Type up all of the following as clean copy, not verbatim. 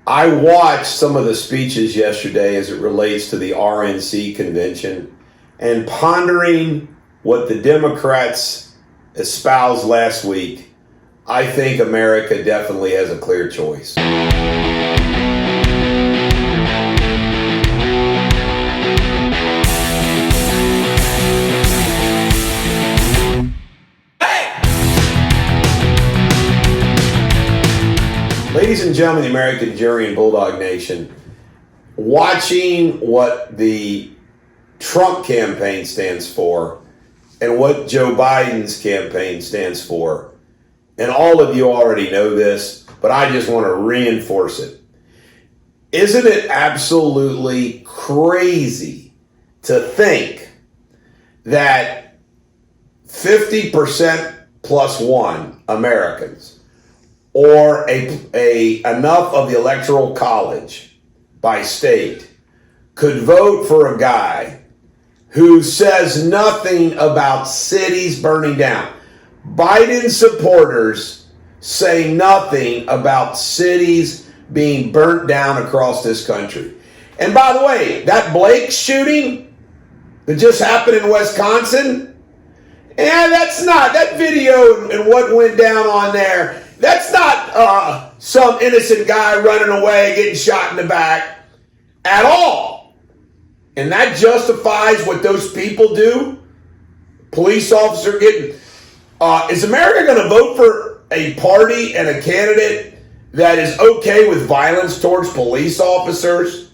I watched some of the speeches yesterday as it relates to the RNC convention and pondering what the Democrats espoused last week. I think America definitely has a clear choice. Ladies and gentlemen, the American Jury and Bulldog Nation, watching what the Trump campaign stands for and what Joe Biden's campaign stands for, and all of you already know this, but I just want to reinforce it. Isn't it absolutely crazy to think that 50% plus one Americans, or enough of the electoral college by state, could vote for a guy who says nothing about cities burning down? Biden supporters say nothing about cities being burnt down across this country. And by the way, that Blake shooting that just happened in Wisconsin, that's not, that video and what went down on there, that's not some innocent guy running away, getting shot in the back at all. And that justifies what those people do. Police officer getting... is America going to vote for a party and a candidate that is okay with violence towards police officers?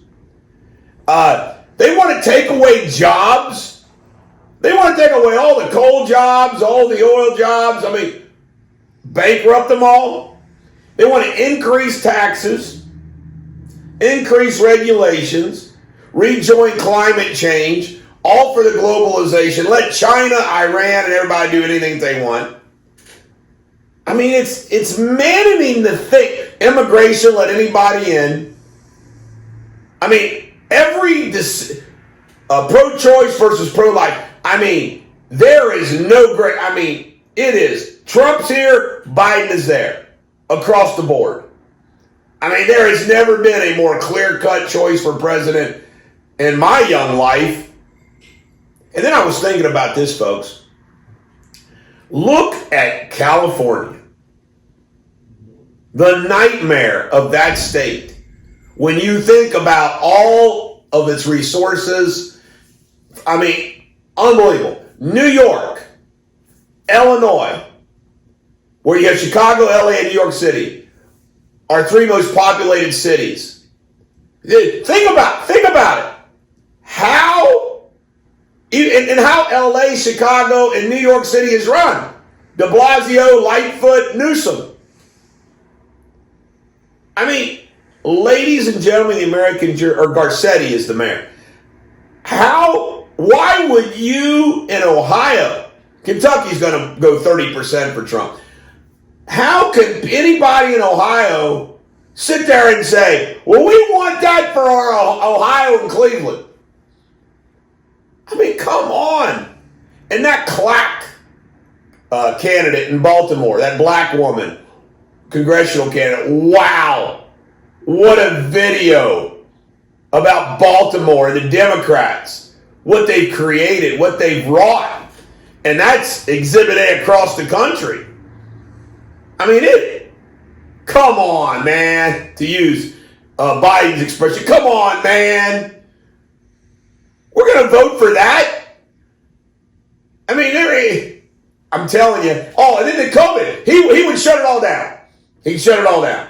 They want to take away jobs. They want to take away all the coal jobs, all the oil jobs. I mean, bankrupt them all. They want to increase taxes, increase regulations, rejoin climate change, all for the globalization. Let China, Iran, and everybody do anything they want. I mean, it's maddening to think immigration, let anybody in. I mean, every pro-choice versus pro-life. I mean, there is no great. I mean, it is. Trump's here, Biden is there, across the board. I mean, there has never been a more clear-cut choice for president in my young life. And then I was thinking about this, folks. Look at California. The nightmare of that state. When you think about all of its resources, I mean, unbelievable. New York, Illinois, where you have Chicago, LA, and New York City, are three most populated cities. Think about it. How, and how LA, Chicago, and New York City is run. De Blasio, Lightfoot, Newsom. I mean, ladies and gentlemen, the American jury, or Garcetti is the mayor. Why would you in Ohio, Kentucky's going to go 30% for Trump. How can anybody in Ohio sit there and say, well, we want that for our Ohio and Cleveland? I mean, come on. And that Clack candidate in Baltimore, that black woman, congressional candidate, wow. What a video about Baltimore and the Democrats, what they've created, what they've wrought. And that's Exhibit A across the country. I mean, come on, man, to use Biden's expression. Come on, man. We're going to vote for that? I mean, I'm telling you. Oh, and then the COVID. He would shut it all down. He'd shut it all down.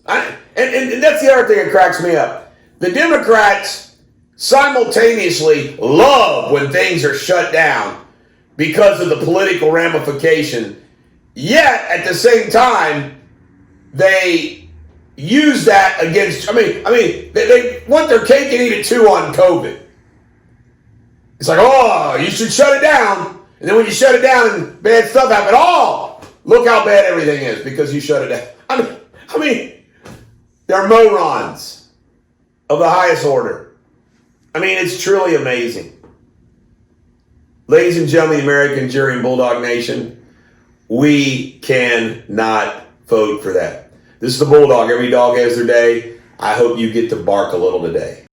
And that's the other thing that cracks me up. The Democrats simultaneously love when things are shut down because of the political ramification. Yet, at the same time, they use that against, they want their cake and eat it too on COVID. It's like, oh, you should shut it down. And then when you shut it down and bad stuff happens, oh, look how bad everything is because you shut it down. I mean, they're morons of the highest order. I mean, it's truly amazing. Ladies and gentlemen, the American Jury and Bulldog Nation, we cannot vote for that. This is the Bulldog. Every dog has their day. I hope you get to bark a little today.